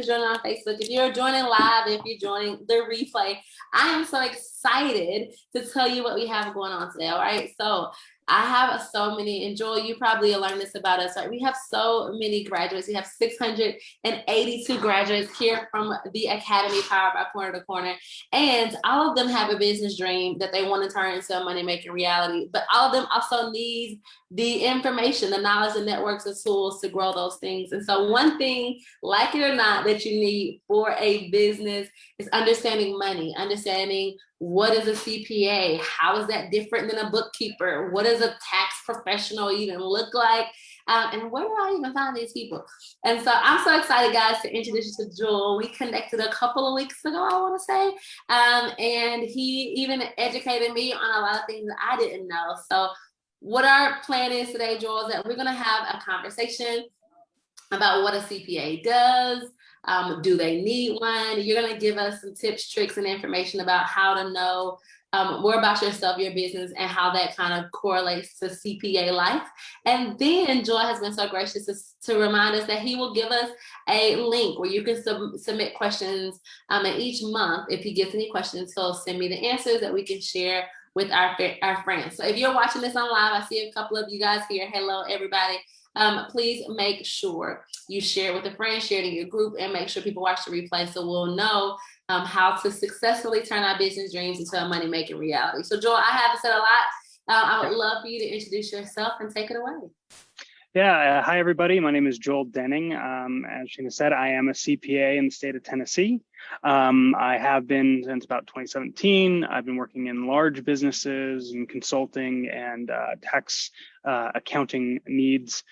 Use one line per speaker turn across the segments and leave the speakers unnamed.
joining on Facebook, if you're joining live, if you're joining the replay, I am so excited to tell you what we have going on today. All right. So I have so many, and Joel, you probably learned this about us, right? We have so many graduates. We have 682 graduates here from the Academy powered by Corner to Corner. And all of them have a business dream that they want to turn into a money-making reality. But all of them also need the information, the knowledge, the networks, the tools to grow those things. And so one thing, like it or not, that you need for a business is understanding money, understanding what is a CPA, how is that different than a bookkeeper, what does a tax professional even look like, and where do I even find these people? And so I'm so excited, guys, to introduce you to Joel. We connected a couple of weeks ago, I want to say, and he even educated me on a lot of things that I didn't know. So what our plan is today, Joel, is that we're going to have a conversation about what a CPA does. Do they need one? You're going to give us some tips, tricks, and information about how to know more about yourself, your business, and how that kind of correlates to CPA life. And then Joel has been so gracious to remind us that he will give us a link where you can submit questions. And each month, if he gets any questions, he'll send me the answers that we can share with our friends. So if you're watching this on live, I see a couple of you guys here. Hello, everybody. Please make sure you share it with a friend, share it in your group, and make sure people watch the replay so we'll know how to successfully turn our business dreams into a money-making reality. So Joel, I haven't said a lot. I would love for you to introduce yourself and take it away.
Yeah, hi everybody. My name is Joel Denning. As Sheena said, I am a CPA in the state of Tennessee. I have been since about 2017. I've been working in large businesses and consulting and tax accounting needs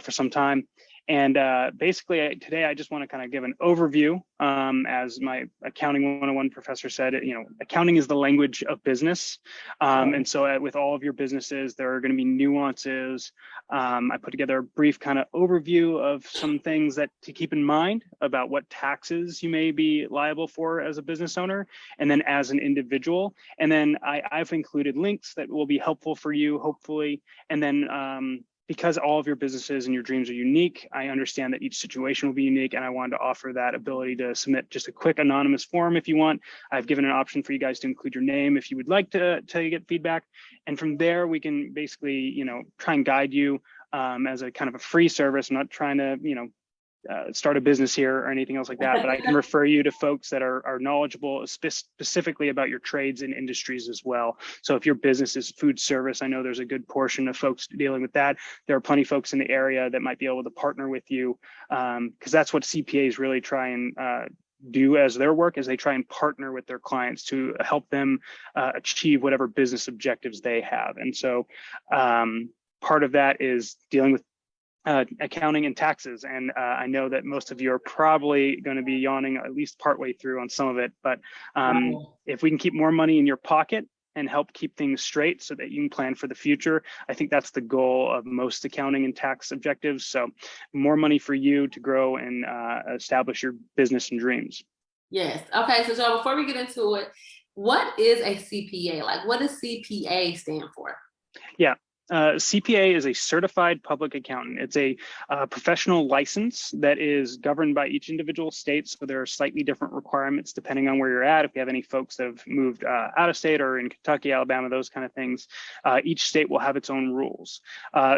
for some time. And basically today I just want to kind of give an overview. As my accounting 101 professor said, accounting is the language of business. And so with all of your businesses, there are going to be nuances. I put together a brief kind of overview of some things that to keep in mind about what taxes you may be liable for as a business owner, and then as an individual. And then I've included links that will be helpful for you, hopefully. And then because all of your businesses and your dreams are unique, I understand that each situation will be unique, and I wanted to offer that ability to submit just a quick anonymous form if you want. I've given an option for you guys to include your name if you would like to get feedback. And from there, we can basically, try and guide you as a kind of a free service. I'm not trying to, start a business here or anything else like that, but I can refer you to folks that are knowledgeable specifically about your trades and industries as well. So if your business is food service, I know there's a good portion of folks dealing with that. There are plenty of folks in the area that might be able to partner with you, because that's what CPAs really try and do as their work, is they try and partner with their clients to help them achieve whatever business objectives they have. And so part of that is dealing with accounting and taxes. And I know that most of you are probably going to be yawning at least partway through on some of it. But if we can keep more money in your pocket and help keep things straight so that you can plan for the future, I think that's the goal of most accounting and tax objectives. So more money for you to grow and establish your business and dreams.
Yes. Okay. So Joe, before we get into it, what is a CPA? Like, what does CPA stand for?
Yeah. CPA is a certified public accountant. It's a professional license that is governed by each individual state. So there are slightly different requirements depending on where you're at. If you have any folks that have moved out of state or in Kentucky, Alabama, those kind of things, each state will have its own rules.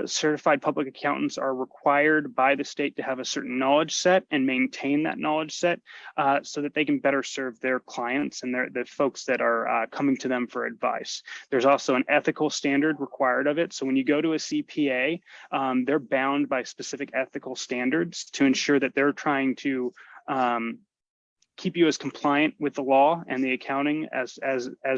Certified public accountants are required by the state to have a certain knowledge set and maintain that knowledge set so that they can better serve their clients and the folks that are coming to them for advice. There's also an ethical standard required of it. So when you go to a CPA, they're bound by specific ethical standards to ensure that they're trying to keep you as compliant with the law and the accounting as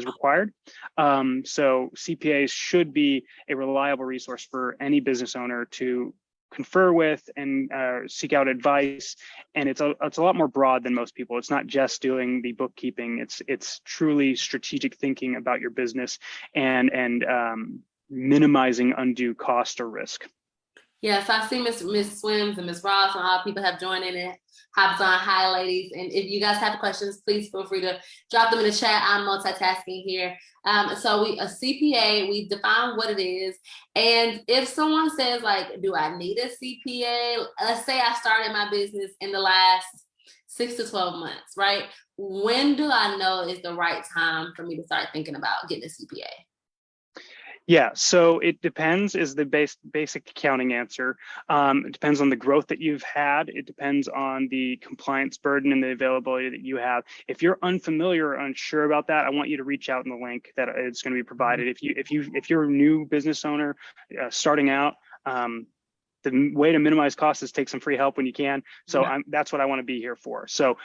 required. So CPAs should be a reliable resource for any business owner to confer with and seek out advice. And it's a lot more broad than most people. It's not just doing the bookkeeping. It's truly strategic thinking about your business and minimizing undue cost or risk.
Yes, I see Miss Swims and Miss Ross and all people have joined in and hopped on. Hi, ladies. And if you guys have questions, please feel free to drop them in the chat. I'm multitasking here. So a CPA, we define what it is. And if someone says, like, do I need a CPA? Let's say I started my business in the last 6 to 12 months, right? When do I know is the right time for me to start thinking about getting a CPA?
Yeah, so it depends is the basic accounting answer. It depends on the growth that you've had. It depends on the compliance burden and the availability that you have. If you're unfamiliar or unsure about that, I want you to reach out in the link that is going to be provided. If you're a new business owner starting out, the way to minimize costs is take some free help when you can. So that's what I want to be here for. So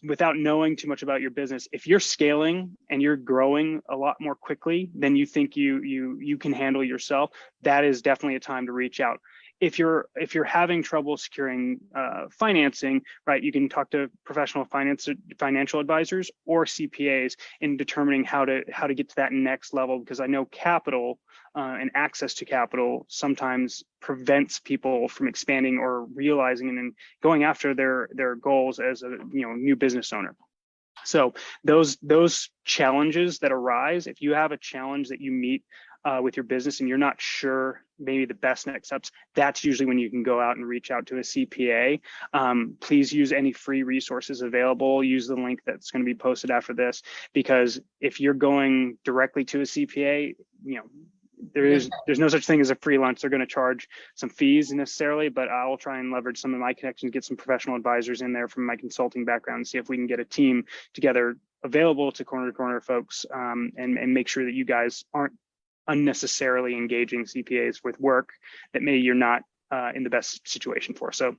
without knowing too much about your business, if you're scaling and you're growing a lot more quickly than you think you can handle yourself, that is definitely a time to reach out. If you're having trouble securing financing, right, you can talk to professional financial advisors or CPAs in determining how to get to that next level, because I know capital and access to capital sometimes prevents people from expanding or realizing and then going after their goals as a new business owner. So those challenges that arise, if you have a challenge that you meet with your business and you're not sure maybe the best next steps, that's usually when you can go out and reach out to a CPA. Please use any free resources available. Use the link that's going to be posted after this, because if you're going directly to a CPA, there's no such thing as a free lunch. They're going to charge some fees necessarily, but I'll try and leverage some of my connections, get some professional advisors in there from my consulting background, and see if we can get a team together available to corner folks, and make sure that you guys aren't unnecessarily engaging CPAs with work that maybe you're not in the best situation for. So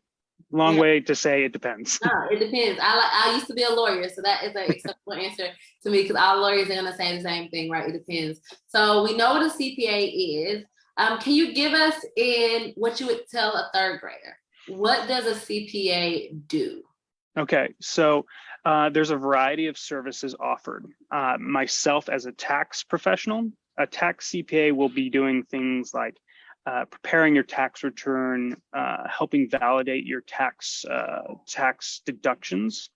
long way to say it depends.
No, it depends. I used to be a lawyer, so that is an acceptable answer to me, because all lawyers are gonna say the same thing, right? It depends. So we know what a CPA is. Can you give us in what you would tell a third grader? What does a CPA do?
Okay, so there's a variety of services offered. Myself as a tax professional, a tax CPA will be doing things like preparing your tax return, helping validate your tax deductions.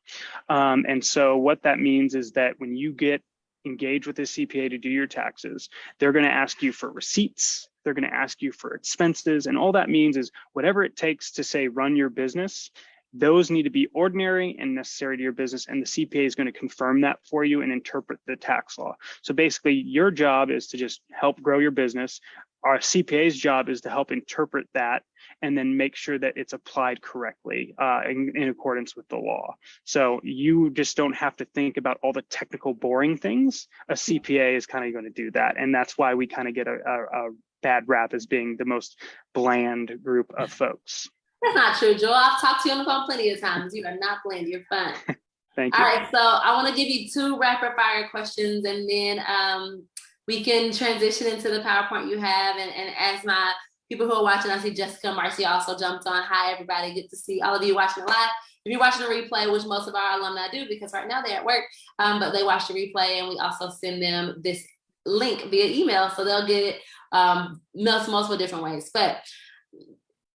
And so what that means is that when you get engaged with a CPA to do your taxes, they're going to ask you for receipts. They're going to ask you for expenses. And all that means is whatever it takes to, say, run your business, those need to be ordinary and necessary to your business, and the CPA is going to confirm that for you and interpret the tax law. So basically, your job is to just help grow your business. Our CPA's job is to help interpret that and then make sure that it's applied correctly in accordance with the law. So you just don't have to think about all the technical, boring things. A CPA is kind of going to do that, and that's why we kind of get a bad rap as being the most bland group of folks.
That's not true, Joel. I've talked to you on the phone plenty of times. You are not bland. You're fun.
Thank you.
All right, so I want to give you 2 rapid fire questions, and then we can transition into the PowerPoint you have. And as my people who are watching, I see Jessica Marcy also jumped on. Hi, everybody. Good to see all of you watching live. If you're watching a replay, which most of our alumni do, because right now they're at work, but they watch the replay, and we also send them this link via email, so they'll get it multiple different ways. But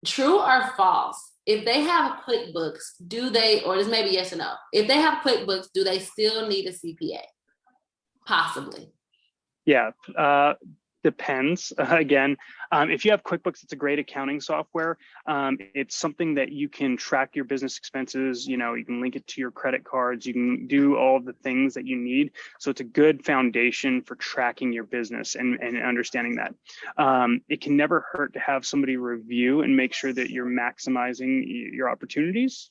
true or false, if they have QuickBooks, do they, or this may be yes or no, if they have QuickBooks, do they still need a CPA? Possibly.
Yeah, depends. Again, if you have QuickBooks, it's a great accounting software. It's something that you can track your business expenses. You can link it to your credit cards. You can do all the things that you need. So it's a good foundation for tracking your business and understanding that. It can never hurt to have somebody review and make sure that you're maximizing your opportunities.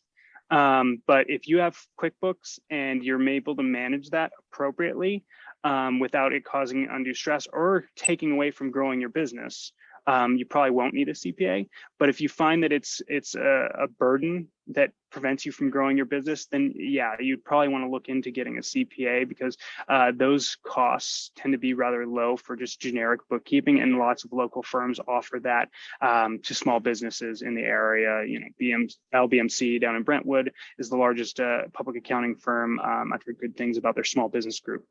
But if you have QuickBooks and you're able to manage that appropriately, without it causing undue stress or taking away from growing your business, you probably won't need a CPA. But if you find that it's a burden that prevents you from growing your business, then yeah, you'd probably want to look into getting a CPA, because those costs tend to be rather low for just generic bookkeeping, and lots of local firms offer that to small businesses in the area. LBMC down in Brentwood is the largest public accounting firm. I've heard good things about their small business group.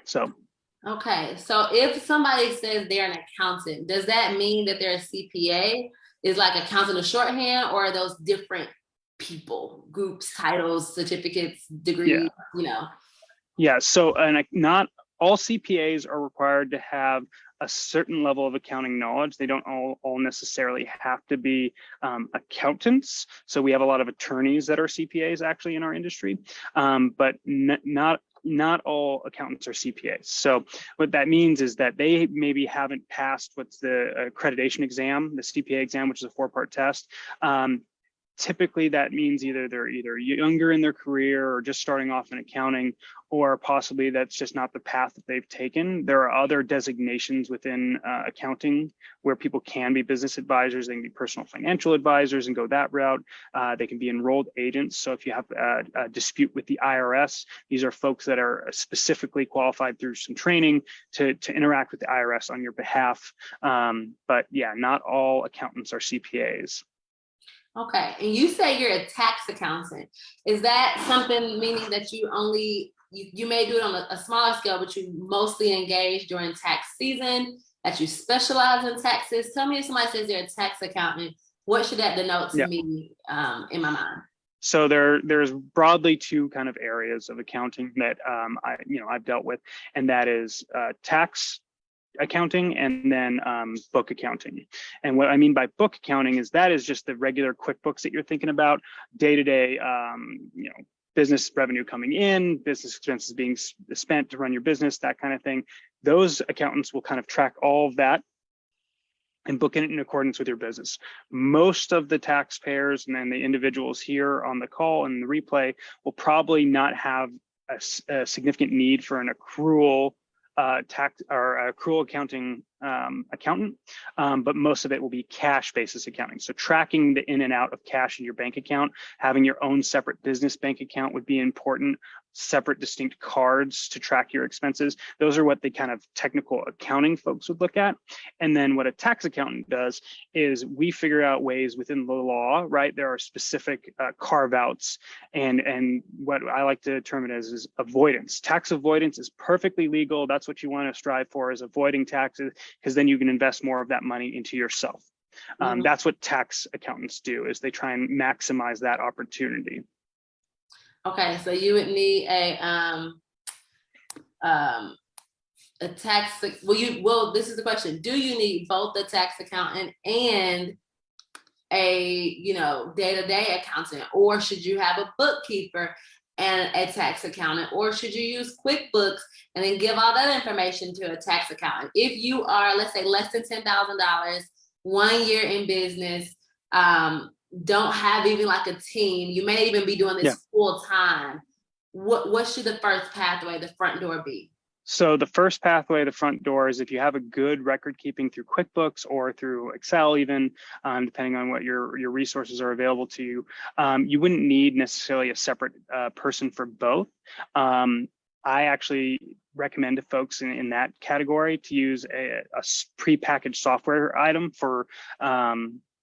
So.
Okay, so if somebody says they're an accountant, does that mean that they're a CPA? Is like accountant a shorthand, or are those different people, groups, titles, certificates, degrees?
Yeah. So, and not all CPAs are required to have a certain level of accounting knowledge. They don't all necessarily have to be accountants. So we have a lot of attorneys that are CPAs actually in our industry, but not all accountants are CPAs. So what that means is that they maybe haven't passed what's the accreditation exam, the CPA exam, which is a 4-part test. Typically that means they're either younger in their career or just starting off in accounting, or possibly that's just not the path that they've taken. There are other designations within accounting where people can be business advisors. They can be personal financial advisors and go that route. They can be enrolled agents. So if you have a dispute with the IRS, these are folks that are specifically qualified through some training to interact with the IRS on your behalf. But yeah, not all accountants are CPAs.
Okay, and you say you're a tax accountant. Is that something meaning that you may do it on a smaller scale, but you mostly engage during tax season, that you specialize in taxes? Tell me if somebody says they're a tax accountant, what should that denote to me in my mind?
So there's broadly 2 kind of areas of accounting that I've dealt with, and that is tax accounting and then book accounting. And what I mean by book accounting is that is just the regular QuickBooks that you're thinking about, day-to-day, business revenue coming in, business expenses being spent to run your business, that kind of thing. Those accountants will kind of track all of that and book it in accordance with your business. Most of the taxpayers and then the individuals here on the call and the replay will probably not have a significant need for an accrual tax or accrual accounting accountant, but most of it will be cash basis accounting. So tracking the in and out of cash in your bank account, having your own separate business bank account would be important. Separate distinct cards to track your expenses. Those are what the kind of technical accounting folks would look at. And then what a tax accountant does is we figure out ways within the law, right? There are specific carve outs, and what I like to term it as is avoidance. Tax avoidance is perfectly legal. That's what you want to strive for, is avoiding taxes, because then you can invest more of that money into yourself. That's what tax accountants do, is they try and maximize that opportunity.
Okay, so you would need a tax. This is the question. Do you need both a tax accountant and a day-to-day accountant, or should you have a bookkeeper and a tax accountant, or should you use QuickBooks and then give all that information to a tax accountant? If you are, let's say, less than $10,000, 1 year in business, don't have even like a team, you may even be doing this full time, what should the first pathway, the front door, be?
So the first pathway, the front door, is if you have a good record keeping through QuickBooks or through Excel even, depending on what your resources are available to you, you wouldn't need necessarily a separate person for both. I actually recommend to folks in that category to use a prepackaged software item for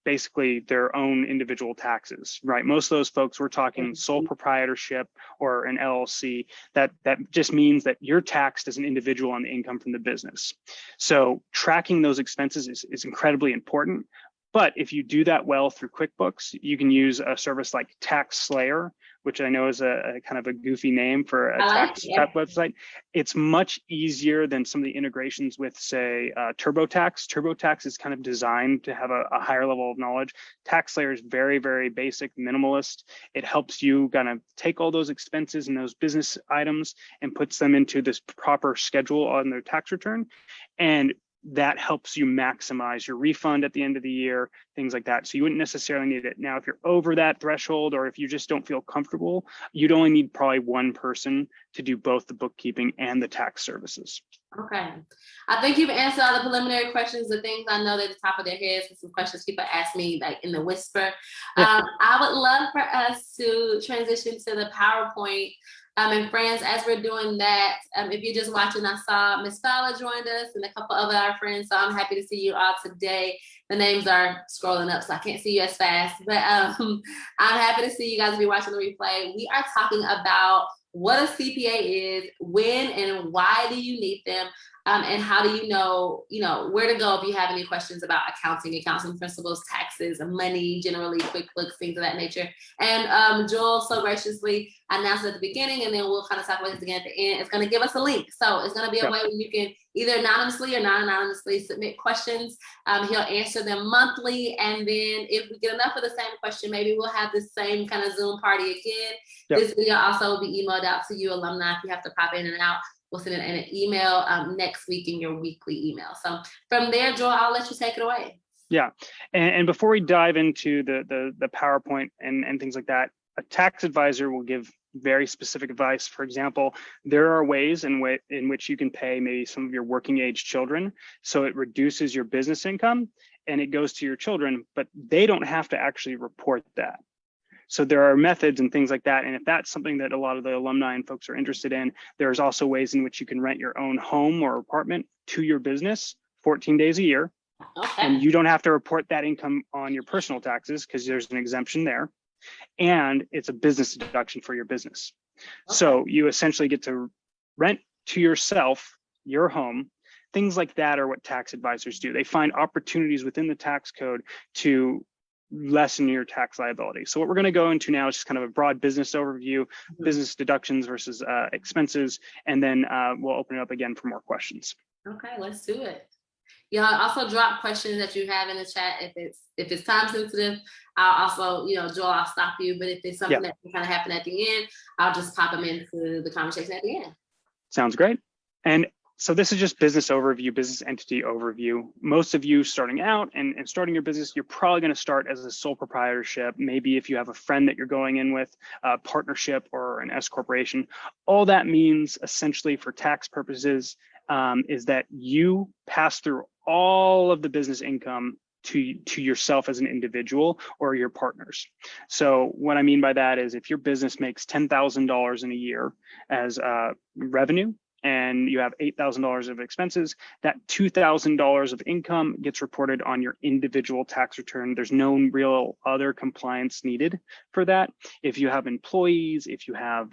basically their own individual taxes, right? Most of those folks, we're talking sole proprietorship or an LLC, that just means that you're taxed as an individual on the income from the business. So tracking those expenses is incredibly important. But if you do that well through QuickBooks, you can use a service like Tax Slayer, which I know is a kind of a goofy name for a tax prep website. It's much easier than some of the integrations with, say, TurboTax. TurboTax is kind of designed to have a higher level of knowledge. Tax Slayer is very, very basic, minimalist. It helps you kind of take all those expenses and those business items and puts them into this proper schedule on their tax return. And that helps you maximize your refund at the end of the year, things like that. So you wouldn't necessarily need it. Now, if you're over that threshold, or if you just don't feel comfortable, you'd only need probably one person to do both the bookkeeping and the tax services.
Okay. I think you've answered all the preliminary questions, the things I know that at the top of their heads, and some questions people ask me like in the whisper. I would love for us to transition to the PowerPoint. And friends, as we're doing that, if you're just watching, I saw Miss Fowler joined us and a couple of our friends. So I'm happy to see you all today. The names are scrolling up, so I can't see you as fast. But I'm happy to see you guys be watching the replay. We are talking about what a CPA is, when and why do you need them. And how do you know, where to go if you have any questions about accounting principles, taxes, money, generally QuickBooks, things of that nature. And Joel so graciously announced at the beginning, and then we'll kind of talk about this again at the end. It's going to give us a link. So it's going to be a way where you can either anonymously or non-anonymously submit questions. He'll answer them monthly. And then if we get enough of the same question, maybe we'll have the same kind of Zoom party again. Yep. This video also will be emailed out to you alumni if you have to pop in and out. We'll send it in an email next week in your weekly email. So from there, Joel, I'll let you take it away.
Yeah, and before we dive into the PowerPoint and things like that, a tax advisor will give very specific advice. For example, there are ways in which you can pay maybe some of your working age children, so it reduces your business income and it goes to your children, but they don't have to actually report that. So there are methods and things like that. And if that's something that a lot of the alumni and folks are interested in, there's also ways in which you can rent your own home or apartment to your business 14 days a year. Okay. And you don't have to report that income on your personal taxes because there's an exemption there. And it's a business deduction for your business. Okay. So you essentially get to rent to yourself, your home. Things like that are what tax advisors do. They find opportunities within the tax code to lessen your tax liability. So what we're going to go into now is just kind of a broad business overview, business deductions versus expenses, and then we'll open it up again for more questions.
Okay, let's do it. Y'all also drop questions that you have in the chat. If it's time sensitive, I'll also, Joel, I'll stop you. But if it's something that can kind of happen at the end, I'll just pop them into the conversation at the end.
Sounds great. And so this is just business overview, business entity overview. Most of you starting out and starting your business, you're probably going to start as a sole proprietorship. Maybe if you have a friend that you're going in with, a partnership or an S corporation. All that means essentially for tax purposes is that you pass through all of the business income to yourself as an individual or your partners. So what I mean by that is if your business makes $10,000 in a year as revenue, and you have $8,000 of expenses, that $2,000 of income gets reported on your individual tax return. There's no real other compliance needed for that. If you have employees, if you have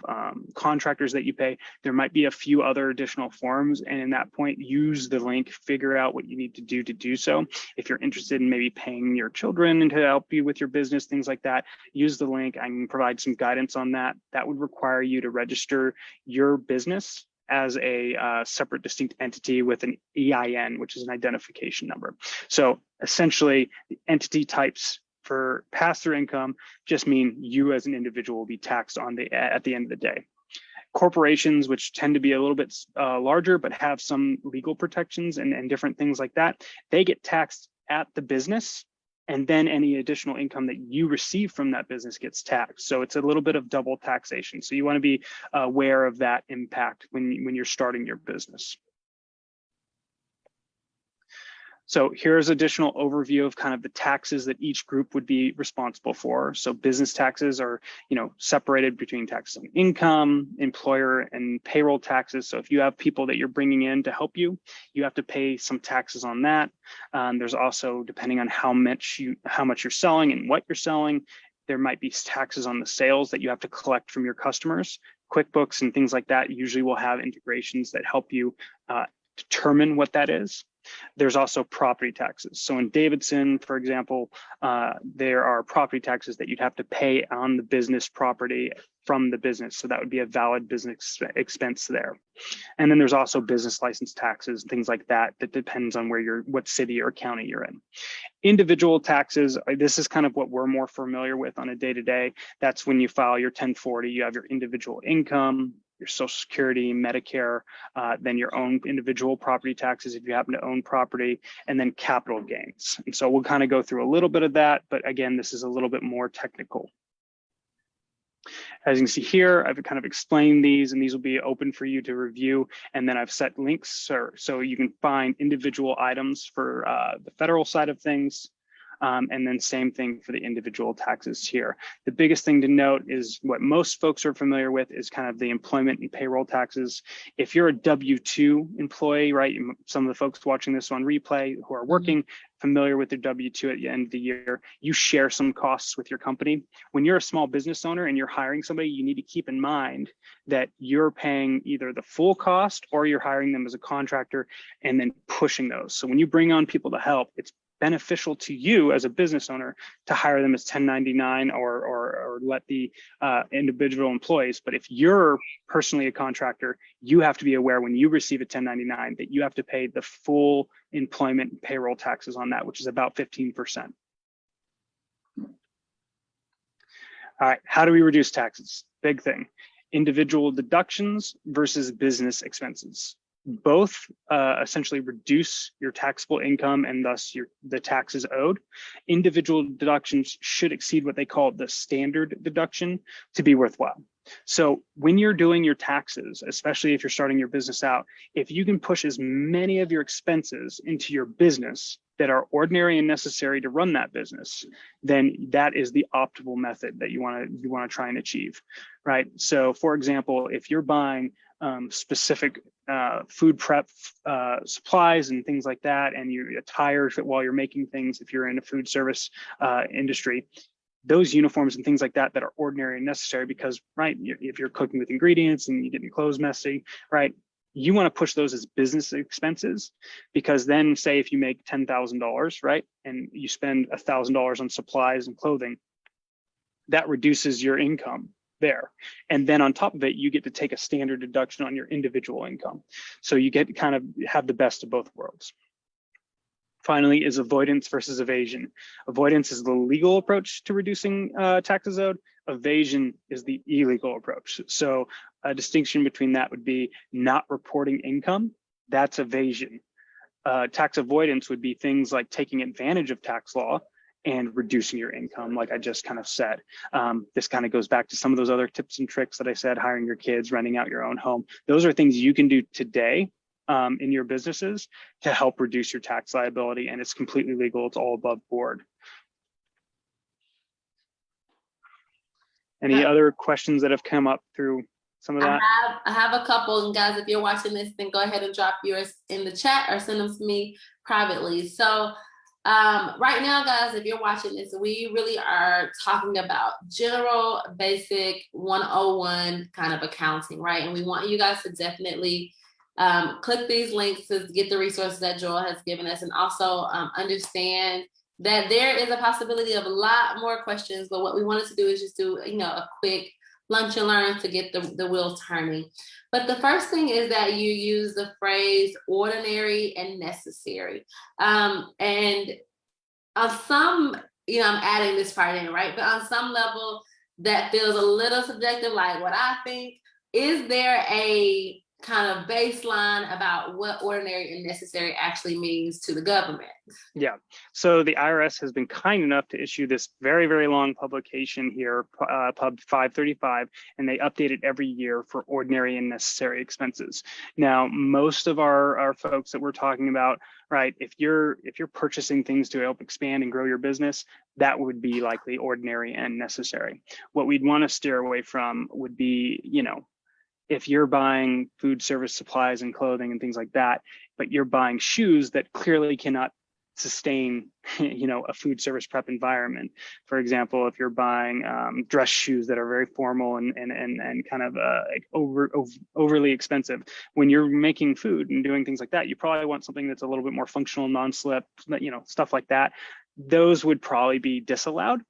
contractors that you pay, there might be a few other additional forms. And in that point, use the link, figure out what you need to do so. If you're interested in maybe paying your children to help you with your business, things like that, use the link. I can provide some guidance on that. That would require you to register your business as a separate distinct entity with an EIN, which is an identification number. So essentially the entity types for pass-through income just mean you as an individual will be taxed at the end of the day. Corporations, which tend to be a little bit larger, but have some legal protections and different things like that, they get taxed at the business, and then any additional income that you receive from that business gets taxed. So it's a little bit of double taxation. So you want to be aware of that impact when you're starting your business. So here's additional overview of kind of the taxes that each group would be responsible for. So business taxes are, separated between taxes on income, employer, and payroll taxes. So if you have people that you're bringing in to help you, you have to pay some taxes on that. There's also, depending on how much you're selling and what you're selling, there might be taxes on the sales that you have to collect from your customers. QuickBooks and things like that usually will have integrations that help you determine what that is. There's also property taxes. So in Davidson, for example, there are property taxes that you'd have to pay on the business property from the business. So that would be a valid business expense there. And then there's also business license taxes, things like that, that depends on what city or county you're in. Individual taxes, this is kind of what we're more familiar with on a day-to-day. That's when you file your 1040, you have your individual income, your Social Security, Medicare, then your own individual property taxes if you happen to own property, and then capital gains. And so we'll kind of go through a little bit of that, but again, this is a little bit more technical. As you can see here, I've kind of explained these, and these will be open for you to review. And then I've set links so you can find individual items for the federal side of things. And then same thing for the individual taxes here. The biggest thing to note is what most folks are familiar with is kind of the employment and payroll taxes. If you're a W-2 employee, right, some of the folks watching this on replay who are working, familiar with their W-2 at the end of the year, you share some costs with your company. When you're a small business owner and you're hiring somebody, you need to keep in mind that you're paying either the full cost or you're hiring them as a contractor and then pushing those. So when you bring on people to help, it's beneficial to you as a business owner to hire them as 1099 or let the individual employees. But if you're personally a contractor, you have to be aware when you receive a 1099 that you have to pay the full employment and payroll taxes on that, which is about 15%. All right, how do we reduce taxes? Big thing. Individual deductions versus business expenses. Both essentially reduce your taxable income and thus the taxes owed. Individual deductions should exceed what they call the standard deduction to be worthwhile. So when you're doing your taxes, especially if you're starting your business out, if you can push as many of your expenses into your business that are ordinary and necessary to run that business, then that is the optimal method that you want to try and achieve, right? So for example, if you're buying specific food prep supplies and things like that, and you attire while you're making things, if you're in a food service industry, those uniforms and things like that that are ordinary and necessary because, right, if you're cooking with ingredients and you get your clothes messy, right, you want to push those as business expenses, because then say if you make $10,000, right, and you spend $1,000 on supplies and clothing, that reduces your income there. And then on top of it, you get to take a standard deduction on your individual income. So you get to kind of have the best of both worlds. Finally is avoidance versus evasion. Avoidance is the legal approach to reducing taxes owed. Evasion is the illegal approach. So a distinction between that would be not reporting income. That's evasion. Tax avoidance would be things like taking advantage of tax law and reducing your income, like I just kind of said. This kind of goes back to some of those other tips and tricks that I said, hiring your kids, renting out your own home. Those are things you can do today in your businesses to help reduce your tax liability, and it's completely legal. It's all above board. Any other questions that have come up through some of that?
I have a couple, and guys, if you're watching this, then go ahead and drop yours in the chat or send them to me privately. So right now, guys, if you're watching this, we really are talking about general basic 101 kind of accounting, right? And we want you guys to definitely click these links to get the resources that Joel has given us, and also understand that there is a possibility of a lot more questions, but what we wanted to do is just do, a quick lunch and learn to get the wheels turning. But the first thing is that you use the phrase ordinary and necessary. And on some, I'm adding this part in, right? But on some level that feels a little subjective, like what I think. Is there a kind of baseline about what ordinary and necessary actually means to the government?
Yeah, so the IRS has been kind enough to issue this very, very long publication here, Pub 535, and they update it every year for ordinary and necessary expenses. Now, most of our folks that we're talking about, right, if you're purchasing things to help expand and grow your business, that would be likely ordinary and necessary. What we'd want to steer away from would be, if you're buying food service supplies and clothing and things like that, but you're buying shoes that clearly cannot sustain, a food service prep environment. For example, if you're buying dress shoes that are very formal and kind of overly expensive, when you're making food and doing things like that, you probably want something that's a little bit more functional, non-slip, stuff like that. Those would probably be disallowed.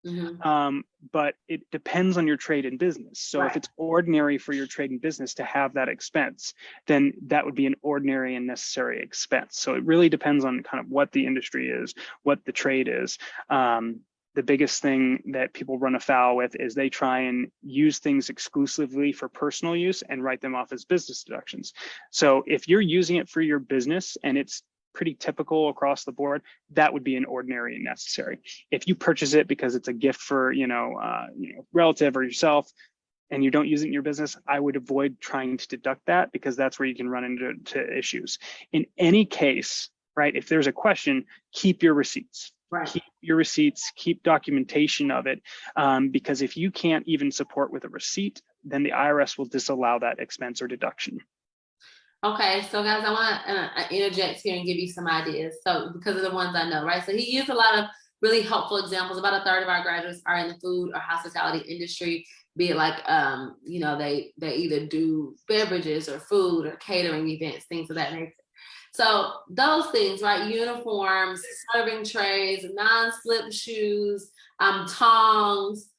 Mm-hmm. But it depends on your trade and business. So right. If it's ordinary for your trade and business to have that expense, then that would be an ordinary and necessary expense. So it really depends on kind of what the industry is, what the trade is. The biggest thing that people run afoul with is they try and use things exclusively for personal use and write them off as business deductions. So if you're using it for your business and it's pretty typical across the board, that would be an ordinary and necessary. If you purchase it because it's a gift for relative or yourself, and you don't use it in your business, I would avoid trying to deduct that, because that's where you can run into issues. In any case, right, if there's a question, keep your receipts. Right. Keep your receipts, keep documentation of it, because if you can't even support with a receipt, then the IRS will disallow that expense or deduction.
Okay, so guys, I want to interject here and give you some ideas. So because of the ones I know, right? So he used a lot of really helpful examples. About a third of our graduates are in the food or hospitality industry, be it like they either do beverages or food or catering events, things of that nature. So those things, right? Uniforms, serving trays, non-slip shoes, tongs,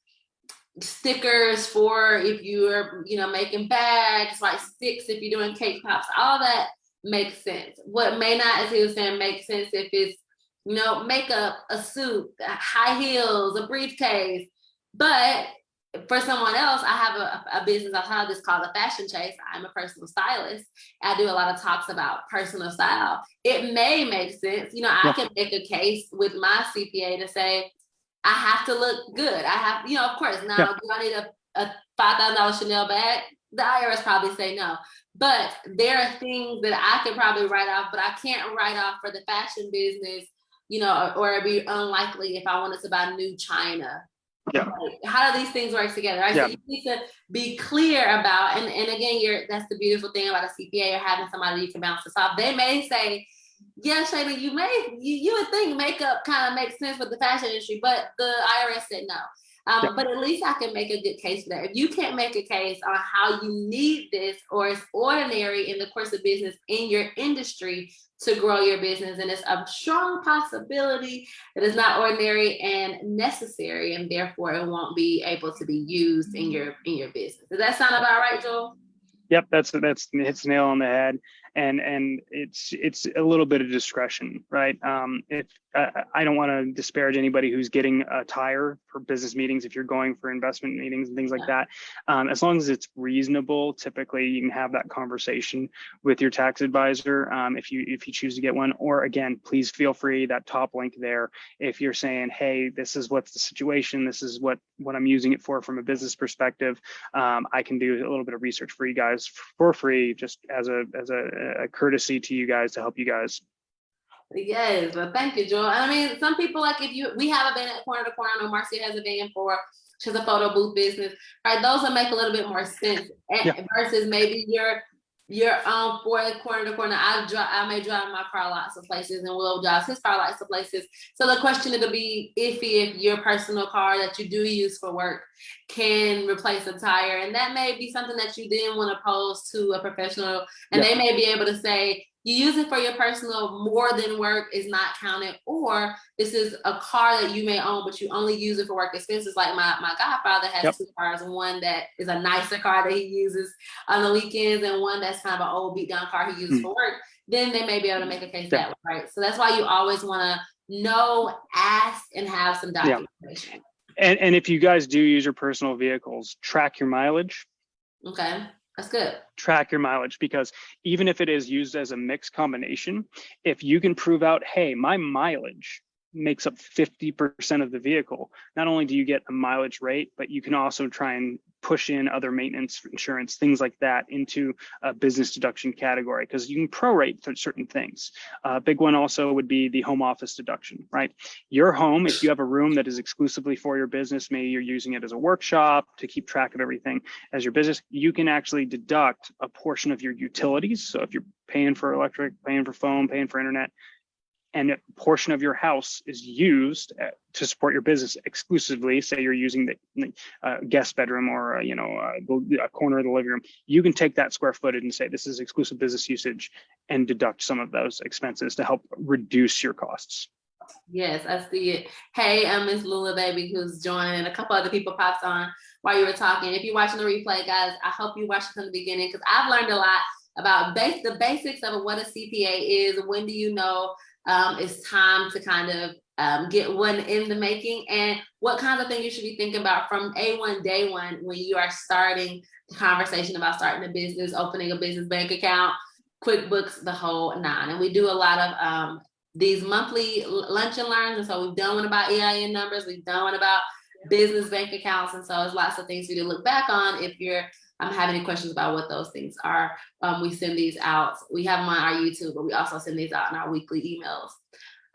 stickers for if you're making bags, like sticks if you're doing cake pops, all that makes sense. What may not, as he was saying, make sense if it's makeup, a suit, high heels, a briefcase. But for someone else, I have a business outside of this called a fashion chase. I'm a personal stylist. I do a lot of talks about personal style. It may make sense, I can make a case with my CPA to say I have to look good. I have, of course, now do I need a $5,000 Chanel bag? The IRS probably say no. But there are things that I could probably write off, but I can't write off for the fashion business, or it'd be unlikely if I wanted to buy new china.
Yeah.
Like, how do these things work together? Right. So you need to be clear about, and again, that's the beautiful thing about a CPA or having somebody you can bounce this off. They may say, yeah, Shayla, you would think makeup kind of makes sense with the fashion industry, but the IRS said no. But at least I can make a good case for that. If you can't make a case on how you need this or it's ordinary in the course of business in your industry to grow your business, and it's a strong possibility that it's not ordinary and necessary, and therefore it won't be able to be used in your business. Does that sound about right, Joel?
Yep, that's hits the nail on the head, and it's a little bit of discretion, right? If I don't want to disparage anybody who's getting a tire for business meetings, if you're going for investment meetings and things like that, as long as it's reasonable, typically you can have that conversation with your tax advisor if you choose to get one. Or again, please feel free, that top link there, if you're saying, hey, this is what's the situation, this is what I'm using it for from a business perspective, I can do a little bit of research for you guys for free, just as a courtesy to you guys to help you guys.
Yes, well, thank you, Joel. I mean, some people, like, we have a van at Corner to Corner. I know Marcia has a van for, she has a photo booth business, right? Those will make a little bit more sense versus maybe you're for the Corner to Corner. I may drive my car lots of places, and Will drives his car lots of places. So the question it'll be iffy if your personal car that you do use for work can replace a tire, and that may be something that you then want to pose to a professional, and they may be able to say, you use it for your personal, more than work is not counted, or this is a car that you may own, but you only use it for work expenses. Like my godfather has two cars, one that is a nicer car that he uses on the weekends, and one that's kind of an old beat down car he uses for work. Then they may be able to make a case that way, right? So that's why you always want to know, ask, and have some documentation.
And if you guys do use your personal vehicles, track your mileage. Okay.
That's good.
Track your mileage, because even if it is used as a mixed combination, if you can prove out, hey, my mileage makes up 50% of the vehicle, not only do you get a mileage rate, but you can also try and push in other maintenance, insurance, things like that into a business deduction category, because you can prorate for certain things. A big one also would be the home office deduction, right? Your home, if you have a room that is exclusively for your business, maybe you're using it as a workshop to keep track of everything as your business, you can actually deduct a portion of your utilities. So if you're paying for electric, paying for phone, paying for internet, and a portion of your house is used to support your business exclusively, say you're using the guest bedroom or a corner of the living room, you can take that square footage and say this is exclusive business usage and deduct some of those expenses to help reduce your costs.
Yes, I see it. Hey, I'm Miss Lula Baby, who's joining, and a couple other people popped on while you were talking. If you're watching the replay, guys, I hope you watched it from the beginning, because I've learned a lot about the basics of what a CPA is. When do you know it's time to kind of get one in the making, and what kinds of things you should be thinking about from day one when you are starting the conversation about starting a business, opening a business bank account, QuickBooks, the whole nine. And we do a lot of these monthly lunch and learns, and so we've done one about EIN numbers, we've done one about business bank accounts, and so there's lots of things for you to look back on if you're have any questions about what those things are. We send these out. We have them on our YouTube, but we also send these out in our weekly emails.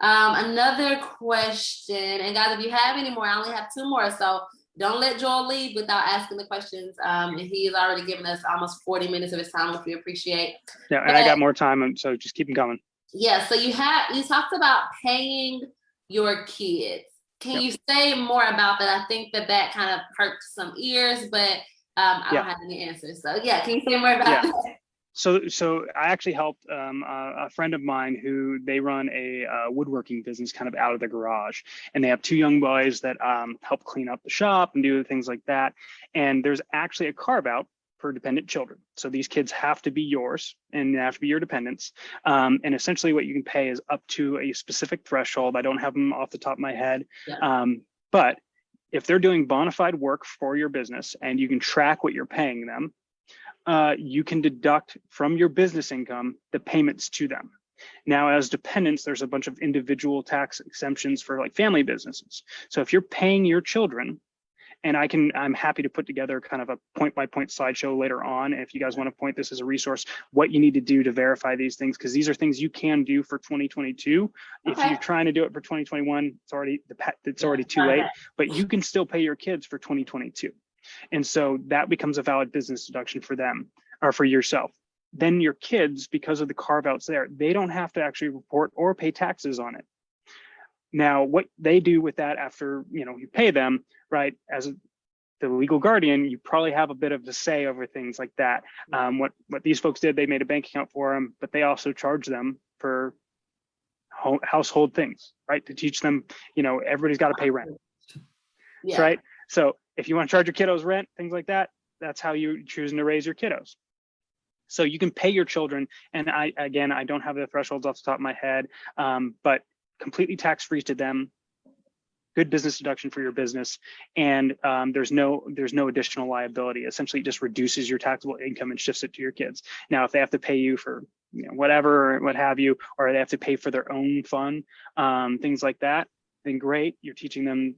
Another question, and guys, if you have any more, I only have two more, so don't let Joel leave without asking the questions. And he has already given us almost 40 minutes of his time, which we appreciate.
Yeah, and I got more time, so just keep them going.
Yeah, so you talked about paying your kids. Can
Yep.
you say more about that? I think that kind of perked some ears, but I don't have any answers. So yeah, can you say more about that?
So I actually helped a friend of mine who they run a woodworking business kind of out of the garage, and they have two young boys that help clean up the shop and do things like that. And there's actually a carve out for dependent children. So these kids have to be yours and they have to be your dependents. And essentially what you can pay is up to a specific threshold. I don't have them off the top of my head, but if they're doing bona fide work for your business and you can track what you're paying them, you can deduct from your business income the payments to them. Now, as dependents, there's a bunch of individual tax exemptions for like family businesses. So if you're paying your children, and I'm happy to put together kind of a point-by-point slideshow later on, if you guys want to point this as a resource, what you need to do to verify these things, because these are things you can do for 2022. If you're trying to do it for 2021, it's already too late, but you can still pay your kids for 2022. And so that becomes a valid business deduction for them or for yourself. Then your kids, because of the carve outs there, they don't have to actually report or pay taxes on it. Now, what they do with that after, you pay them, right, as the legal guardian, you probably have a bit of a say over things like that. What these folks did, they made a bank account for them, but they also charge them for household things, right, to teach them, everybody's got to pay rent, right? So if you want to charge your kiddos rent, things like that, that's how you're choosing to raise your kiddos. So you can pay your children, and I don't have the thresholds off the top of my head, but completely tax-free to them, good business deduction for your business, and there's no additional liability. Essentially, it just reduces your taxable income and shifts it to your kids. Now, if they have to pay you for whatever, what have you, or they have to pay for their own fun, things like that, then great, you're teaching them,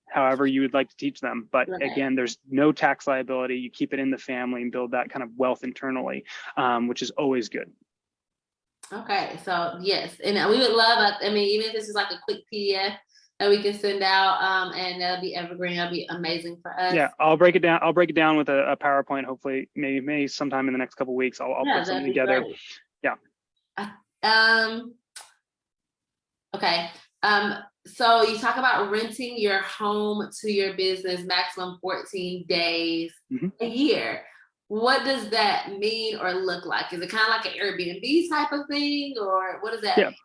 however you would like to teach them. But again, there's no tax liability. You keep it in the family and build that kind of wealth internally, which is always good.
Okay, so yes, and we would love, even if this is like a quick PDF that we can send out, and that'll be evergreen, that'll be amazing for us.
Yeah, I'll break it down with a PowerPoint, hopefully, maybe sometime in the next couple of weeks. I'll put something together. Great.
Yeah. Okay. So you talk about renting your home to your business, maximum 14 days a year. What does that mean or look like? Is it kind of like an Airbnb type of thing, or what does that mean?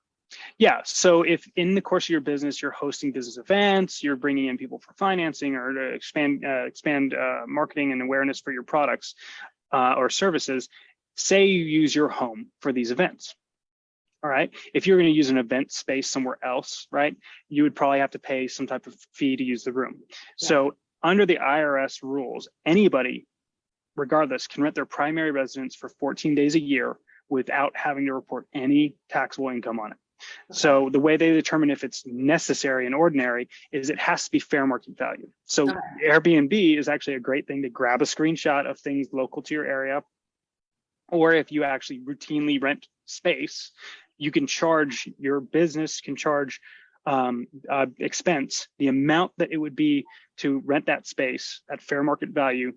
Yeah. So if in the course of your business, you're hosting business events, you're bringing in people for financing or to expand marketing and awareness for your products or services, say you use your home for these events. All right. If you're going to use an event space somewhere else, right, you would probably have to pay some type of fee to use the room. Yeah. So under the IRS rules, anybody, regardless, can rent their primary residence for 14 days a year without having to report any taxable income on it. Okay. So the way they determine if it's necessary and ordinary is it has to be fair market value. So Airbnb is actually a great thing to grab a screenshot of things local to your area. Or if you actually routinely rent space, you can charge, your business can charge expense the amount that it would be to rent that space at fair market value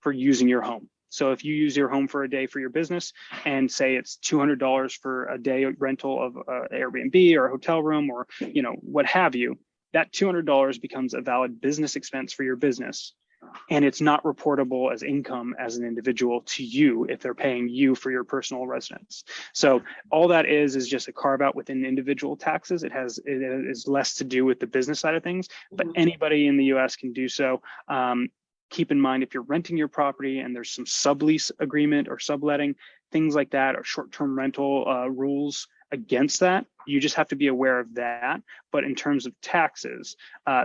for using your home. So if you use your home for a day for your business and say it's $200 for a day rental of Airbnb or a hotel room or what have you, that $200 becomes a valid business expense for your business. And it's not reportable as income as an individual to you if they're paying you for your personal residence. So all that is just a carve out within individual taxes. It is less to do with the business side of things, but anybody in the US can do so. Keep in mind, if you're renting your property and there's some sublease agreement or subletting, things like that, or short-term rental rules against that, you just have to be aware of that. But in terms of taxes,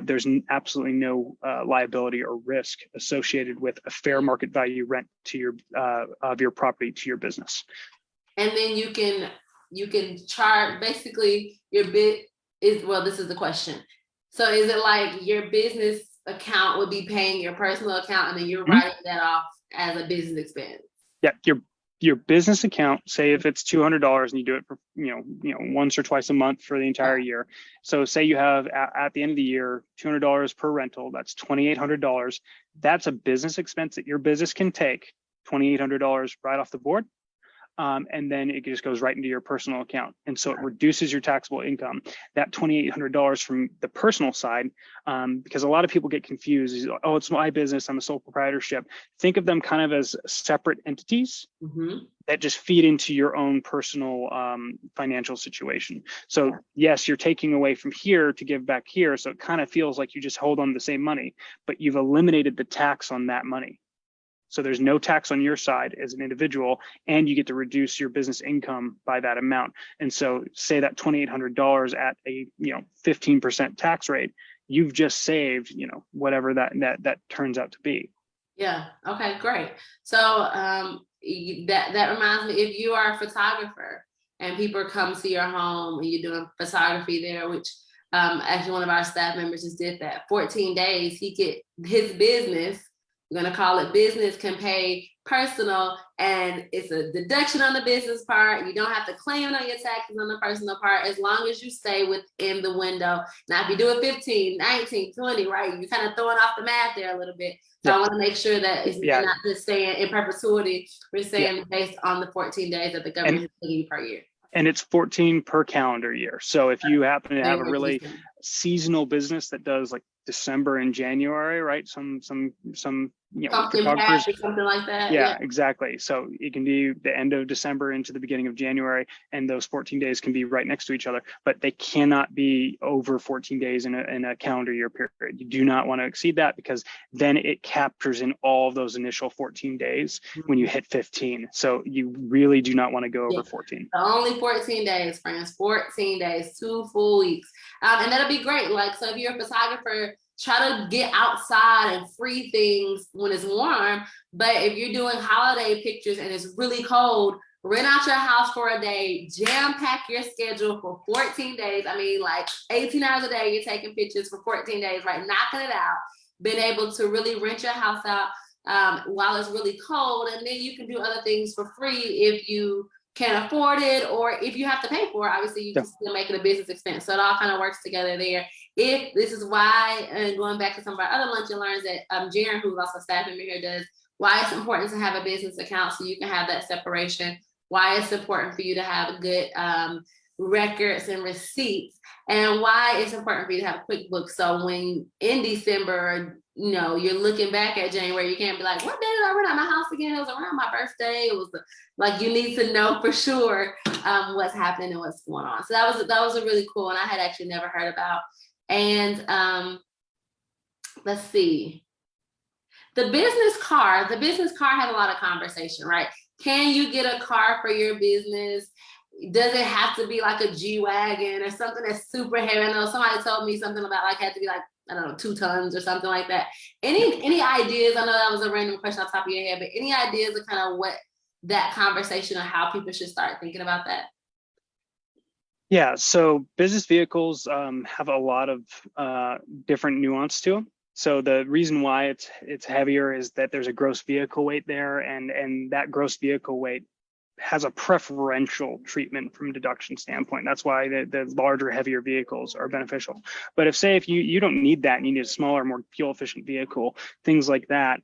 there's absolutely no liability or risk associated with a fair market value rent to your of your property to your business.
And then you can charge, basically your bit is, well, this is the question. So is it like your business account would be paying your personal account and then you're writing that off as a business expense?
Yeah, your business account, say if it's $200 and you do it for, once or twice a month for the entire year. So say you have at the end of the year, $200 per rental, that's $2,800. That's a business expense that your business can take, $2,800 right off the board. And then it just goes right into your personal account. And so it reduces your taxable income. That $2,800 from the personal side, because a lot of people get confused. Oh, it's my business, I'm a sole proprietorship. Think of them kind of as separate entities that just feed into your own personal financial situation. So yes, you're taking away from here to give back here. So it kind of feels like you just hold on to the same money, but you've eliminated the tax on that money. So there's no tax on your side as an individual, and you get to reduce your business income by that amount. And so say that $2,800 at a 15% tax rate, you've just saved whatever that turns out to be.
Yeah. Okay, great. So that reminds me, if you are a photographer and people come to your home and you're doing photography there, which actually one of our staff members just did that, 14 days, he get his business, we're going to call it business, can pay personal, and it's a deduction on the business part. You don't have to claim it on your taxes on the personal part, as long as you stay within the window. Now, if you do it 15, 19, 20, right, you're kind of throwing off the math there a little bit. So I want to make sure that it's not just saying in perpetuity, we're saying based on the 14 days that the government is giving you per year.
And it's 14 per calendar year. So if you happen to have a really seasonal business that does like December and January, right? Some photographers,
something like that.
Yeah, exactly. So it can be the end of December into the beginning of January, and those 14 days can be right next to each other, but they cannot be over 14 days in a calendar year period. You do not want to exceed that, because then it captures in all of those initial 14 days when you hit 15. So you really do not want to go over 14.
Only 14 days, friends, 14 days, 2 full weeks. And that'll be great. Like, so if you're a photographer, try to get outside and free things when it's warm. But if you're doing holiday pictures and it's really cold, rent out your house for a day, jam pack your schedule for 14 days. I mean, like 18 hours a day, you're taking pictures for 14 days, right? Knocking it out, being able to really rent your house out while it's really cold. And then you can do other things for free if you can afford it, or if you have to pay for it, obviously you can still make it a business expense. So it all kind of works together there. If this is why, and going back to some of our other lunch and learns that Jaren, who's also a staff member here, does, why it's important to have a business account so you can have that separation, why it's important for you to have good records and receipts, and why it's important for you to have QuickBooks. So when in December, you're looking back at January, you can't be like, what day did I rent out my house again? It was around my birthday. It was like, you need to know for sure what's happening and what's going on. So that was a really cool one I had actually never heard about. And let's see. The business car had a lot of conversation, right? Can you get a car for your business? Does it have to be like a G-Wagon or something that's super heavy? I know somebody told me something about like had to be like, I don't know, 2 tons or something like that. Any ideas? I know that was a random question on top of your head, but any ideas of kind of what that conversation or how people should start thinking about that?
Yeah, so business vehicles have a lot of different nuance to them. So the reason why it's heavier is that there's a gross vehicle weight there, and that gross vehicle weight has a preferential treatment from deduction standpoint. That's why the larger, heavier vehicles are beneficial. But if you don't need that and you need a smaller, more fuel efficient vehicle, things like that,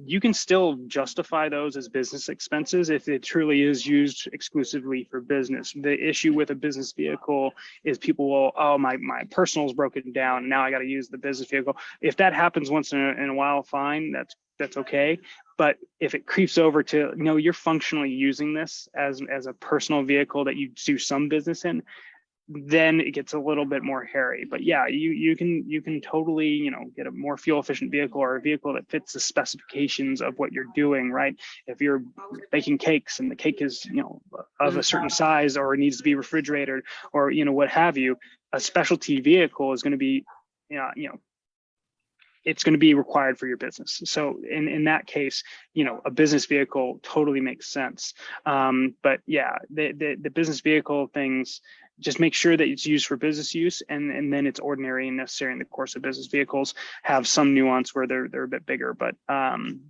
you can still justify those as business expenses if it truly is used exclusively for business. The issue with a business vehicle is people will, oh, my personal's broken down, and now I got to use the business vehicle. If that happens once in a while, fine, that's okay. But if it creeps over to, you're functionally using this as a personal vehicle that you do some business in, then it gets a little bit more hairy. But yeah, you can totally, get a more fuel efficient vehicle, or a vehicle that fits the specifications of what you're doing, right? If you're baking cakes and the cake is, of a certain size, or it needs to be refrigerated, or, what have you, a specialty vehicle is going to be, it's going to be required for your business. So in that case, a business vehicle totally makes sense. But yeah, the business vehicle things, just make sure that it's used for business use, and then it's ordinary and necessary in the course of business. Vehicles have some nuance where they're a bit bigger, but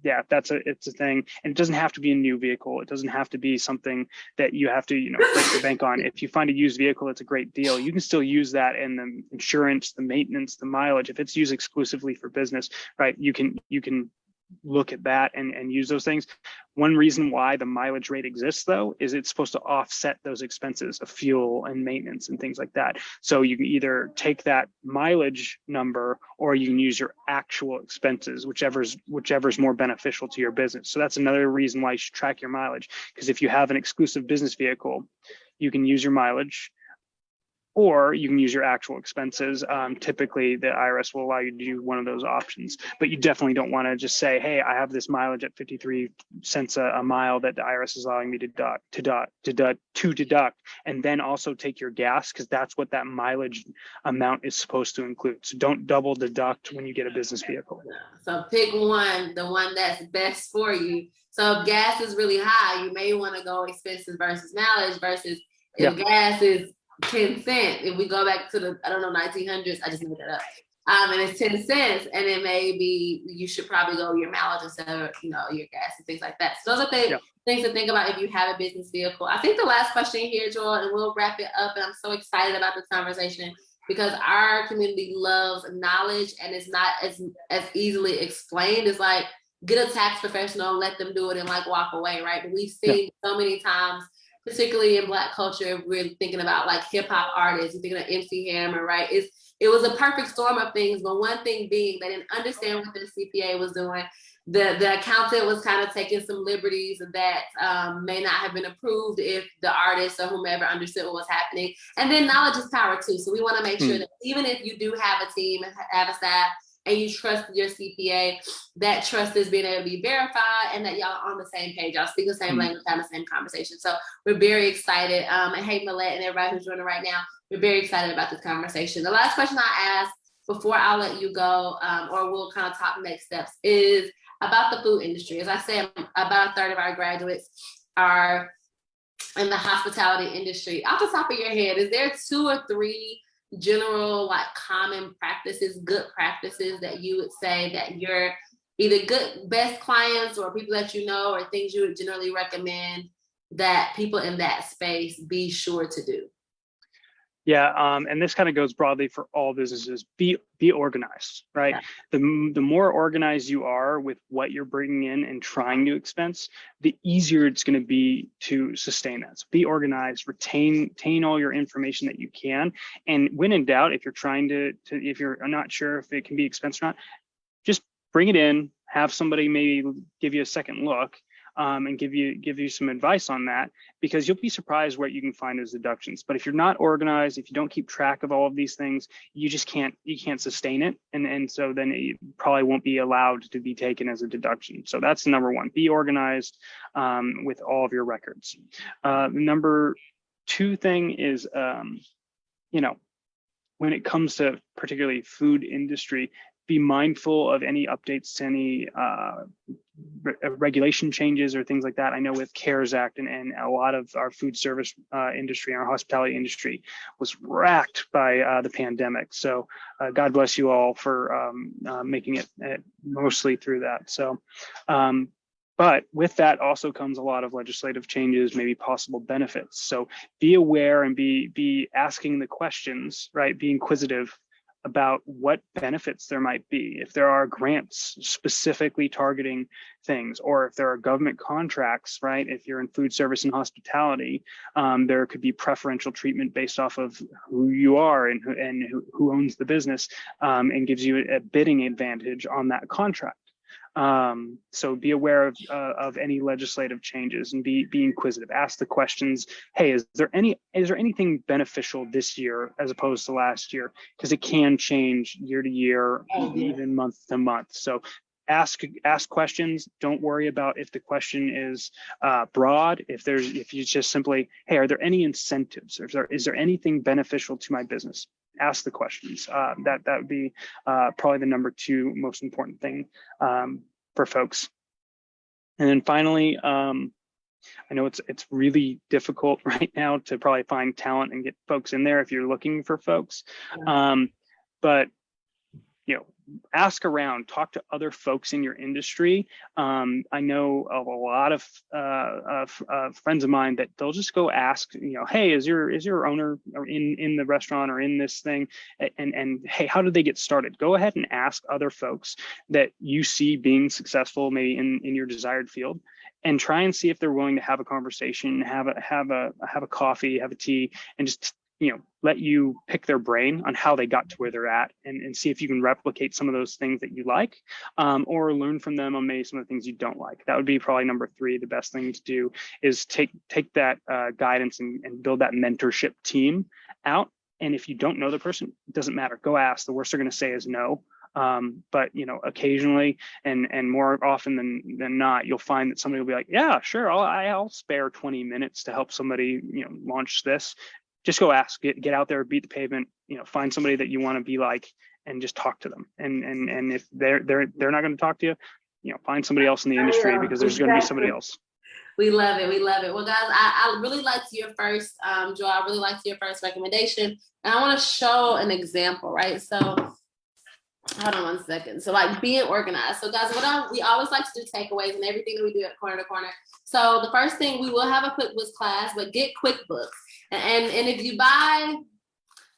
yeah, it's a thing. And it doesn't have to be a new vehicle. It doesn't have to be something that you have to, you know, break the bank on. If you find a used vehicle, it's a great deal. You can still use that in the insurance, the maintenance, the mileage. If it's used exclusively for business, right, you can look at that and use those things. One reason why the mileage rate exists, though, is it's supposed to offset those expenses of fuel and maintenance and things like that. So you can either take that mileage number, or you can use your actual expenses, whichever's more beneficial to your business. So that's another reason why you should track your mileage, because if you have an exclusive business vehicle, you can use your mileage, or you can use your actual expenses. Typically, the IRS will allow you to do one of those options, but you definitely don't want to just say, hey, I have this mileage at 53 cents a mile that the IRS is allowing me to deduct, and then also take your gas, because that's what that mileage amount is supposed to include. So don't double deduct when you get a business vehicle.
So pick one, the one that's best for you. So if gas is really high, you may want to go expenses versus mileage, versus if gas is 10 cents. If we go back to the, I don't know, 1900s, I just made that up. And it's 10 cents, and then maybe you should probably go your mileage instead of, you know, your gas and things like that. So those are things to think about if you have a business vehicle. I think the last question here, Joel, and we'll wrap it up. And I'm so excited about this conversation because our community loves knowledge, and it's not as easily explained. It's like, get a tax professional, let them do it, and like walk away, right? But we've seen so many times, particularly in Black culture, we're thinking about like hip hop artists, you're thinking of MC Hammer, right? It was a perfect storm of things, but one thing being they didn't understand what the CPA was doing. The accountant was kind of taking some liberties that may not have been approved if the artist or whomever understood what was happening. And then knowledge is power too. So we want to make sure that even if you do have a team and have a staff, and you trust your CPA, that trust is being able to be verified, and that y'all are on the same page, y'all speak the same language, have the same conversation. So we're very excited. And hey, Millette and everybody who's joining right now, we're very excited about this conversation. The last question I ask before I'll let you go, or we'll kind of talk next steps, is about the food industry. As I said, about a third of our graduates are in the hospitality industry. Off the top of your head, is there 2 or 3 general, like, common practices, good practices that you would say that you're either best clients or people that you know, or things you would generally recommend that people in that space be sure to do?
Yeah, and this kind of goes broadly for all businesses. Be organized, right? Yeah. The more organized you are with what you're bringing in and trying to expense, the easier it's going to be to sustain that. So be organized, retain all your information that you can, and when in doubt, if you're trying to if you're not sure if it can be expensed or not, just bring it in. Have somebody maybe give you a second look. And give you some advice on that, because you'll be surprised what you can find as deductions. But if you're not organized, if you don't keep track of all of these things, you can't sustain it, and so then it probably won't be allowed to be taken as a deduction. So that's the number one. Be organized with all of your records. The number 2 thing is, you know, when it comes to particularly food industry, be mindful of any updates to any regulation changes or things like that. I know with CARES Act and a lot of our food service industry, our hospitality industry was racked by the pandemic. So God bless you all for making it mostly through that. So, but with that also comes a lot of legislative changes, maybe possible benefits. So be aware and be asking the questions, right? Be inquisitive about what benefits there might be, if there are grants specifically targeting things, or if there are government contracts, right? If you're in food service and hospitality, there could be preferential treatment based off of who you are and who owns the business, and gives you a bidding advantage on that contract. So be aware of any legislative changes, and be inquisitive. Ask the questions. Hey, is there anything beneficial this year as opposed to last year? Because it can change year to year, even month to month. So ask questions. Don't worry about if the question is broad. If you just simply, hey, are there any incentives? Is there anything beneficial to my business? Ask the questions. That would be probably the number 2 most important thing for folks. And then finally, I know it's really difficult right now to probably find talent and get folks in there if you're looking for folks. But ask around, talk to other folks in your industry. I know of a lot of friends of mine that they'll just go ask, hey, is your owner in the restaurant or in this thing? And hey, how did they get started? Go ahead and ask other folks that you see being successful, maybe in your desired field, and try and see if they're willing to have a conversation, have a coffee, have a tea, and just let you pick their brain on how they got to where they're at, and see if you can replicate some of those things that you like, or learn from them on maybe some of the things you don't like. That would be probably number 3. The best thing to do is take that guidance and build that mentorship team out. And if you don't know the person, it doesn't matter. Go ask. The worst they're going to say is no. But occasionally and more often than not, you'll find that somebody will be like, yeah, sure, I'll spare 20 minutes to help somebody launch this. Just go ask, get out there, beat the pavement, find somebody that you want to be like, and just talk to them. And if they're not going to talk to you, find somebody else in the industry, because there's going to be somebody else.
We love it. We love it. Well, guys, I really liked your first, Joel, I really liked your first recommendation. And I want to show an example, right? So hold on one second. So like being organized. So guys, we always like to do takeaways and everything that we do at Corner to Corner. So the first thing, we will have a QuickBooks class, but get QuickBooks. And if you buy,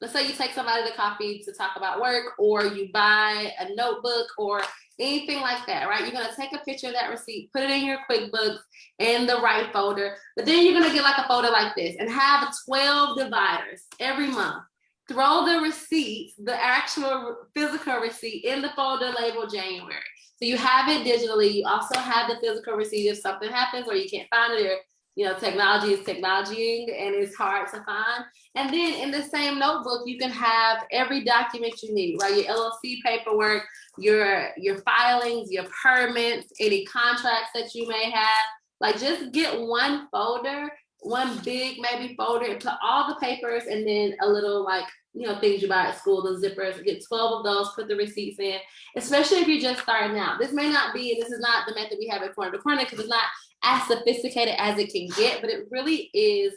let's say you take somebody to coffee to talk about work, or you buy a notebook or anything like that, right? You're going to take a picture of that receipt, put it in your QuickBooks in the right folder, but then you're going to get like a folder like this and have 12 dividers every month. Throw the receipts, the actual physical receipt, in the folder labeled January. So you have it digitally. You also have the physical receipt if something happens or you can't find it, or technology is technologying and it's hard to find. And then in the same notebook, you can have every document you need, right? Your LLC paperwork, your filings, your permits, any contracts that you may have. Like, just get one folder, one big maybe folder, and put all the papers, and then a little things you buy at school, the zippers. Get 12 of those, put the receipts in, especially if you're just starting out. This is not the method we have at Corner to Corner, because it's not as sophisticated as it can get, but it really is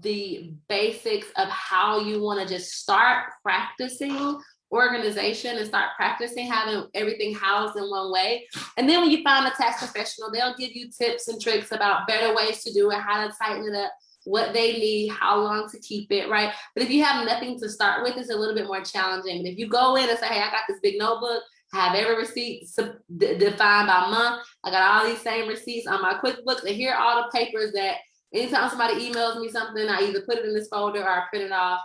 the basics of how you want to just start practicing organization and start practicing having everything housed in one way. And then when you find a tax professional, they'll give you tips and tricks about better ways to do it, how to tighten it up, what they need, how long to keep it, right? But if you have nothing to start with, it's a little bit more challenging. But if you go in and say, hey, I got this big notebook, I have every receipt defined by month, I got all these same receipts on my QuickBooks, and here are all the papers that anytime somebody emails me something, I either put it in this folder or I print it off.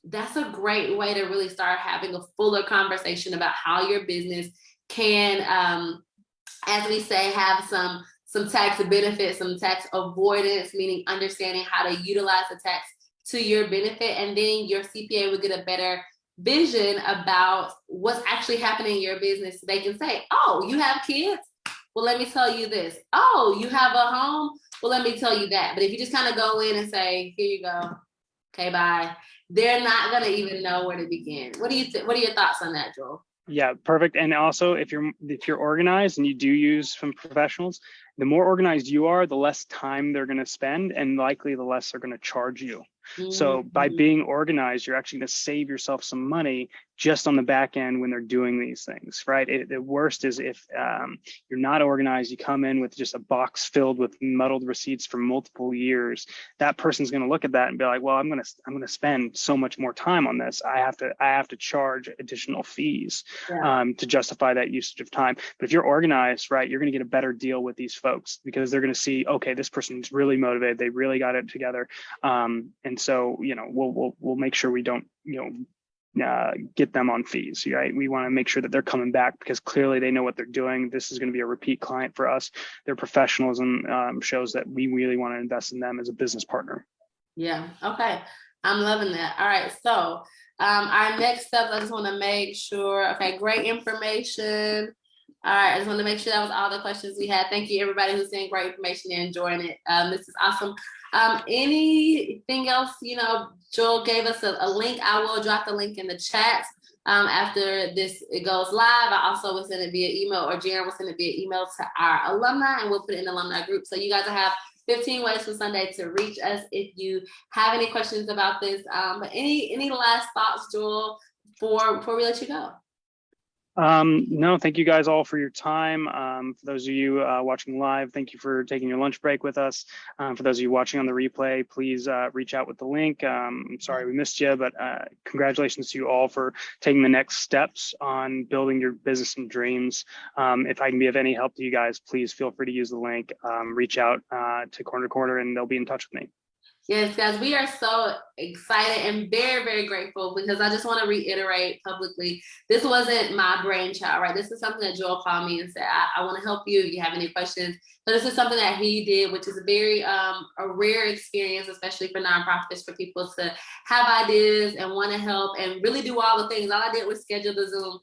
That's a great way to really start having a fuller conversation about how your business can, as we say, have some tax benefits, some tax avoidance, meaning understanding how to utilize the tax to your benefit. And then your CPA will get a better vision about what's actually happening in your business. They can say, oh, you have kids? Well, let me tell you this. Oh, you have a home? Well, let me tell you that. But if you just kind of go in and say, here you go, okay, bye, they're not going to even know where to begin. What are your thoughts on that, Joel?
Yeah, perfect. And also, if you're organized and you do use some professionals, the more organized you are, the less time they're going to spend, and likely the less they're going to charge you. Mm-hmm. So by being organized, you're actually going to save yourself some money just on the back end when they're doing these things, right? The worst is if you're not organized, you come in with just a box filled with muddled receipts for multiple years. That person's going to look at that and be like, well, I'm going to spend so much more time on this. I have to charge additional fees to justify that usage of time. But if you're organized, right, you're going to get a better deal with these folks, because they're going to see, okay, this person's really motivated. They really got it together. And so, we'll make sure we don't, get them on fees, right? We want to make sure that they're coming back because clearly they know what they're doing. This is going to be a repeat client for us. Their professionalism shows that we really want to invest in them as a business partner.
Yeah. Okay. I'm loving that. All right. So our next step, I just want to make sure. Okay. Great information. All right. I just want to make sure that was all the questions we had. Thank you, everybody who's saying great information and enjoying it. This is awesome. Anything else? Joel gave us a link. I will drop the link in the chat after it goes live. I also will send it via email, or Jaron will send it via email to our alumni, and we'll put it in the alumni group. So you guys will have 15 ways for Sunday to reach us if you have any questions about this. But any last thoughts, Joel, before we let you go?
No, thank you guys all for your time. For those of you watching live, thank you for taking your lunch break with us. For those of you watching on the replay, please reach out with the link. I'm sorry we missed you, but congratulations to you all for taking the next steps on building your business and dreams. If I can be of any help to you guys, please feel free to use the link. Reach out to Corner to Corner and they'll be in touch with me.
Yes, guys, we are so excited and very, very grateful because I just want to reiterate publicly, this wasn't my brainchild, right? This is something that Joel called me and said, I want to help you if you have any questions. So this is something that he did, which is a very a rare experience, especially for nonprofits, for people to have ideas and want to help and really do all the things. All I did was schedule the Zoom.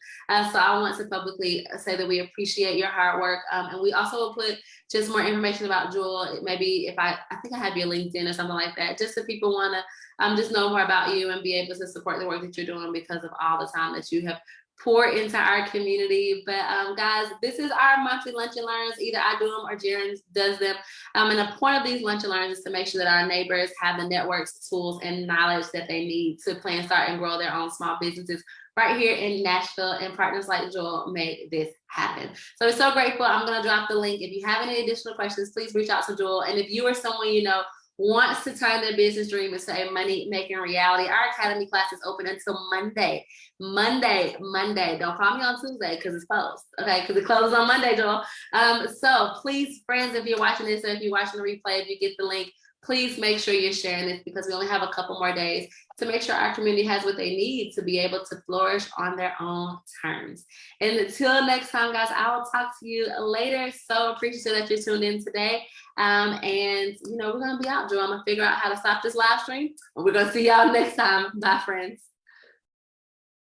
So I want to publicly say that we appreciate your hard work. And we also will put just more information about Joel. Maybe if I think I have your LinkedIn or something like that, just so people want to just know more about you and be able to support the work that you're doing because of all the time that you have poured into our community. But guys, this is our monthly lunch and learns. Either I do them or Jaren does them. And the point of these lunch and learns is to make sure that our neighbors have the networks, tools, and knowledge that they need to plan, start, and grow their own small businesses right here in Nashville, and partners like Joel make this happen. So we're so grateful. I'm going to drop the link. If you have any additional questions, please reach out to Joel. And if you or someone you know wants to turn their business dream into a money-making reality, our academy class is open until Monday. Monday. Don't call me on Tuesday because it's closed. Okay, because it closes on Monday, Joel. So please, friends, if you're watching this or if you're watching the replay, if you get the link, please make sure you're sharing this because we only have a couple more days to make sure our community has what they need to be able to flourish on their own terms. And until next time, guys, I will talk to you later. So appreciative that you're tuned in today. And, we're going to be out, Joe. I'm going to figure out how to stop this live stream. And we're going to see y'all next time. Bye, friends.